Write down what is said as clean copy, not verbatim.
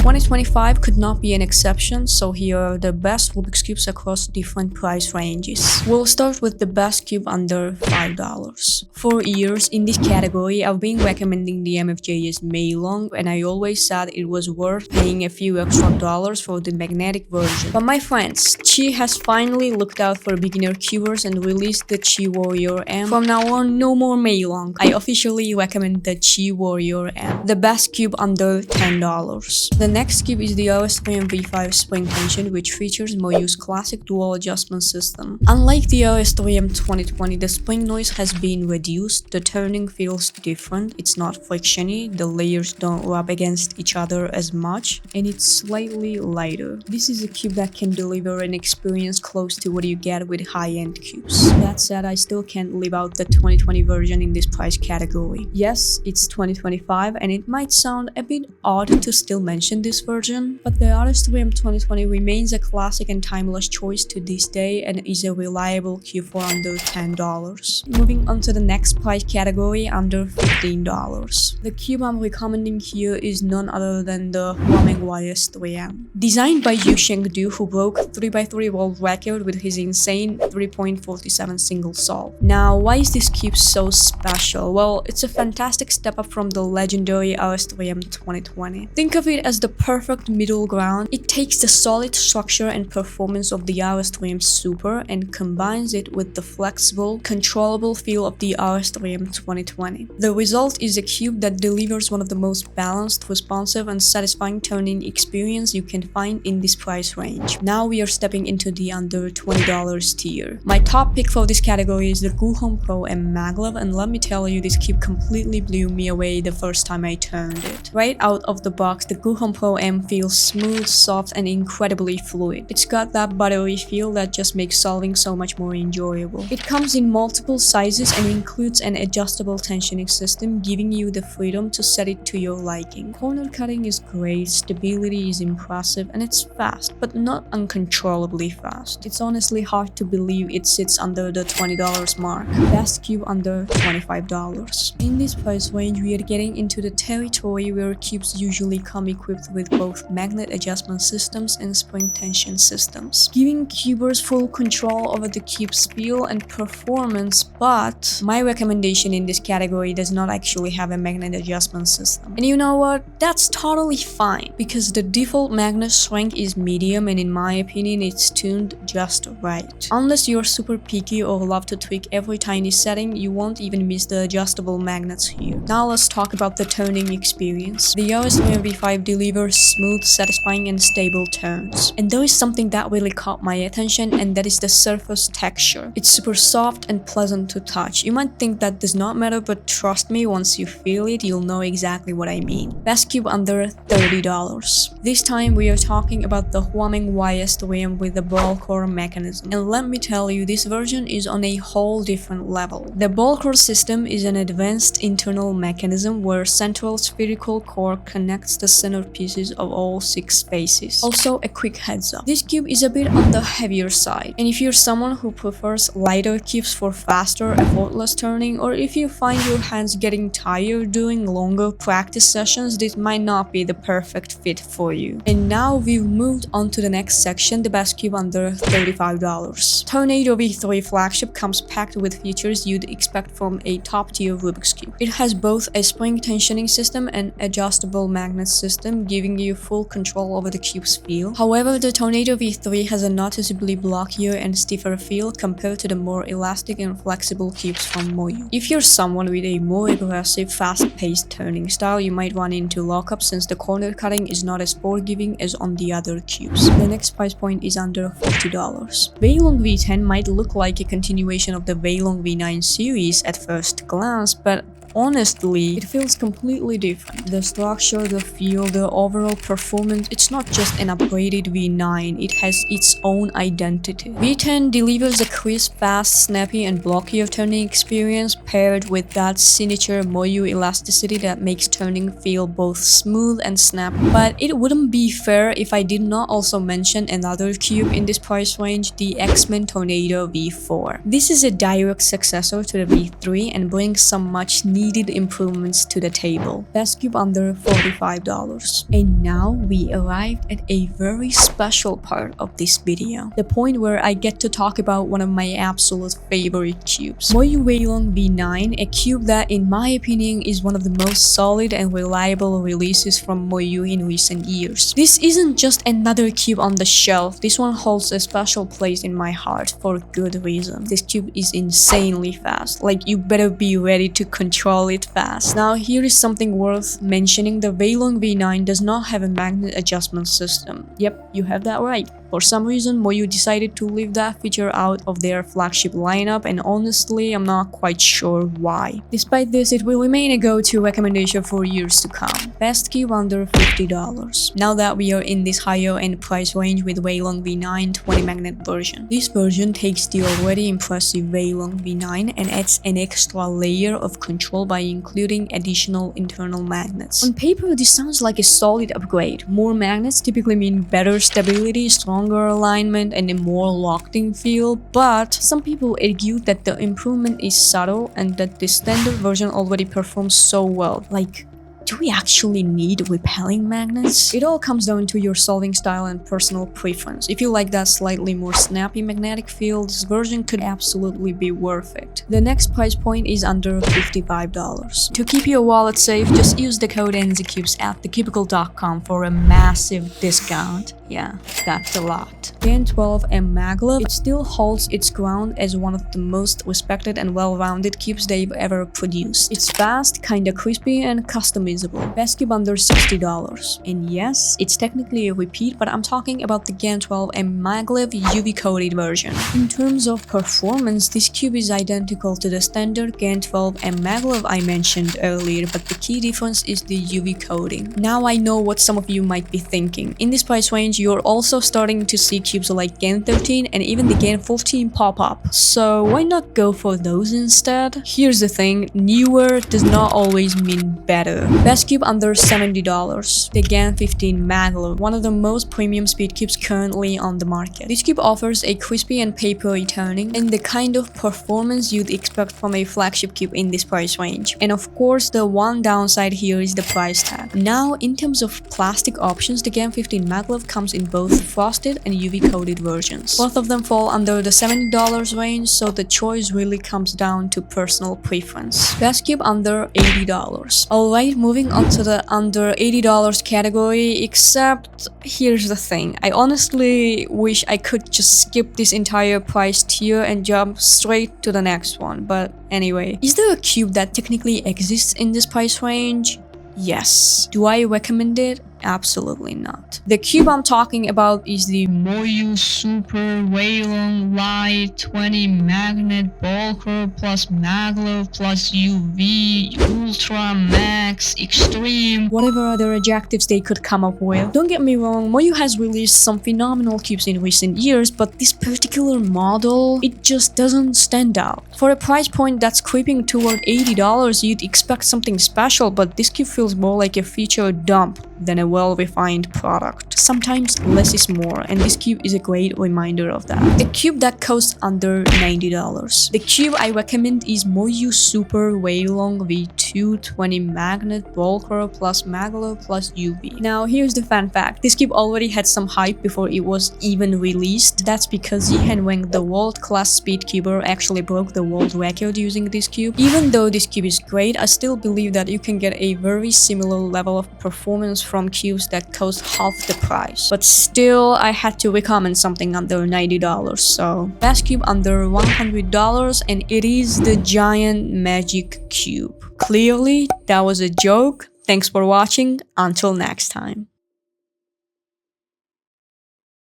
2025 could not be an exception, so here are the best Rubik's Cubes across different price ranges. We'll start with the best cube under $5. For years in this category, I've been recommending the MFJ's Meilong, and I always said it was worth paying a few extra dollars for the magnetic version. But my friends, Chi has finally looked out for beginner cubers and released the Chi Warrior M. From now on, no more Meilong. I officially recommend the Chi Warrior M, the best cube under $10. The next cube is the RS3M V5 Spring Tension, which features Moyu's classic dual adjustment system. Unlike the RS3M 2020, the spring noise has been reduced, the turning feels different, it's not frictiony, the layers don't rub against each other as much, and it's slightly lighter. This is a cube that can deliver an experience close to what you get with high-end cubes. That said, I still can't leave out the 2020 version in this price category. Yes, it's 2025 and it might sound a bit odd to still mention this version, but the RS3M 2020 remains a classic and timeless choice to this day and is a reliable cube for under $10. Moving on to the next price category, under $15. The cube I'm recommending here is none other than the Huameng YS3M. Designed by Yu Shengdu, who broke 3x3 world record with his insane 3.47 single solve. Now, why is this cube so special? Well, it's a fantastic step up from the legendary RS3M 2020. Think of it as the perfect middle ground. It takes the solid structure and performance of the RS3M Super and combines it with the flexible, controllable feel of the RS3M 2020. The result is a cube that delivers one of the most balanced, responsive, and satisfying turning experience you can find in this price range. Now we are stepping into the under $20 tier. My top pick for this category is the Guhong Pro M Maglev, and let me tell you, this cube completely blew me away the first time I turned it. Right out of the box, the Guhong Pro M feels smooth, soft, and incredibly fluid. It's got that buttery feel that just makes solving so much more enjoyable. It comes in multiple sizes and includes an adjustable tensioning system, giving you the freedom to set it to your liking. Corner cutting is great, stability is impressive, and it's fast, but not uncontrollably fast. It's honestly hard to believe it sits under the $20 mark. Best cube under $25. In this price range, we are getting into the territory where cubes usually come equipped with both magnet adjustment systems and spring tension systems, giving cubers full control over the cube's feel and performance, but my recommendation in this category does not actually have a magnet adjustment system. And you know what? That's totally fine, because the default magnet strength is medium and in my opinion it's tuned just right. Unless you're super picky or love to tweak every tiny setting, you won't even miss the adjustable magnets here. Now let's talk about the turning experience. The RS3M V5 delivers smooth, satisfying, and stable turns. And there is something that really caught my attention, and that is the surface texture. It's super soft and pleasant to touch. You might think that does not matter, but trust me, once you feel it, you'll know exactly what I mean. Best cube under $30. This time we are talking about the Huameng YS3M with the ball core mechanism. And let me tell you, this version is on a whole different level. The ball core system is an advanced internal mechanism where central spherical core connects the centerpieces of all 6 faces. Also, a quick heads up, this cube is a bit on the heavier side, and if you're someone who prefers lighter cubes for faster, effortless turning, or if you find your hands getting tired doing longer practice sessions, this might not be the perfect fit for you. And now we've moved on to the next section, the best cube under $35. Tornado V3 flagship comes packed with features you'd expect from a top-tier Rubik's Cube. It has both a spring tensioning system and adjustable magnet system, giving you full control over the cube's feel. However, the Tornado V3 has a noticeably blockier and stiffer feel compared to the more elastic and flexible cubes from Moyu. If you're someone with a more aggressive, fast-paced turning style, you might run into lockup since the corner cutting is not as forgiving as on the other cubes. The next price point is under $40. Weilong V10 might look like a continuation of the Weilong V9 series at first glance, but honestly, it feels completely different. The structure, the feel, the overall performance, it's not just an upgraded V9, it has its own identity. V10 delivers a crisp, fast, snappy, and blockier turning experience paired with that signature Moyu elasticity that makes turning feel both smooth and snappy. But it wouldn't be fair if I did not also mention another cube in this price range, the X-Men Tornado V4. This is a direct successor to the V3 and brings some much needed needed improvements to the table. Best cube under $45. And now we arrived at a very special part of this video. The point where I get to talk about one of my absolute favorite cubes. Moyu Weilong V9, a cube that in my opinion is one of the most solid and reliable releases from Moyu in recent years. This isn't just another cube on the shelf, this one holds a special place in my heart for good reason. This cube is insanely fast, like you better be ready to control it fast. Now here is something worth mentioning, the Weilong V9 does not have a magnet adjustment system. Yep, you have that right. For some reason, Moyu decided to leave that feature out of their flagship lineup, and honestly, I'm not quite sure why. Despite this, it will remain a go-to recommendation for years to come. Best cube under $50. Now that we are in this higher end price range with Weilong V9 20 magnet version. This version takes the already impressive Weilong V9 and adds an extra layer of control by including additional internal magnets. On paper, this sounds like a solid upgrade. More magnets typically mean better stability, stronger alignment, and a more locked-in feel, but some people argue that the improvement is subtle and that the standard version already performs so well. Like, do we actually need repelling magnets? It all comes down to your solving style and personal preference. If you like that slightly more snappy magnetic feel, this version could absolutely be worth it. The next price point is under $55. To keep your wallet safe, just use the code NzCubes at TheCubicle.com for a massive discount. Yeah, that's a lot. Gen 12 and maglev, it still holds its ground as one of the most respected and well-rounded cubes they've ever produced. It's fast, kinda crispy, and customizable. Best cube under $60. And yes, it's technically a repeat, but I'm talking about the Gen 12 and maglev UV coated version. In terms of performance, this cube is identical to the standard Gen 12 and maglev I mentioned earlier, but the key difference is the UV coating. Now I know what some of you might be thinking. In this price range, you're also starting to see cubes like Gen 13 and even the Gen 14 pop up. So why not go for those instead? Here's the thing, newer does not always mean better. Best cube under $70. The Gen 15 maglev, one of the most premium speed cubes currently on the market. This cube offers a crispy and papery turning and the kind of performance you'd expect from a flagship cube in this price range. And of course, the one downside here is the price tag. Now, in terms of plastic options, the Gen 15 maglev comes in both frosted and UV coated versions. Both of them fall under the $70 range, so the choice really comes down to personal preference. Best cube under $80. Alright, moving on to the under $80 category, except here's the thing, I honestly wish I could just skip this entire price tier and jump straight to the next one, but anyway. Is there a cube that technically exists in this price range? Yes. Do I recommend it? Absolutely not. The cube I'm talking about is the Moyu Super Weilong Light 20 Magnet Bulker plus maglev plus UV Ultra Max Extreme, whatever other adjectives they could come up with. Don't get me wrong, Moyu has released some phenomenal cubes in recent years, but this particular model, it just doesn't stand out. For a price point that's creeping toward $80, you'd expect something special, but this cube feels more like a feature dump than a well-refined product. Sometimes less is more, and this cube is a great reminder of that. A cube that costs under $90. The cube I recommend is Moyu Super Weilong V2 20 Magnet Bulker plus maglev plus UV. Now here's the fun fact, this cube already had some hype before it was even released. That's because Yihan Wang, the world-class speed cuber, actually broke the world record using this cube. Even though this cube is great, I still believe that you can get a very similar level of performance from cubes that cost half the price. But still, I had to recommend something under $90, so best cube under $100, and it is the giant magic cube. Clearly, that was a joke. Thanks for watching. Until next time.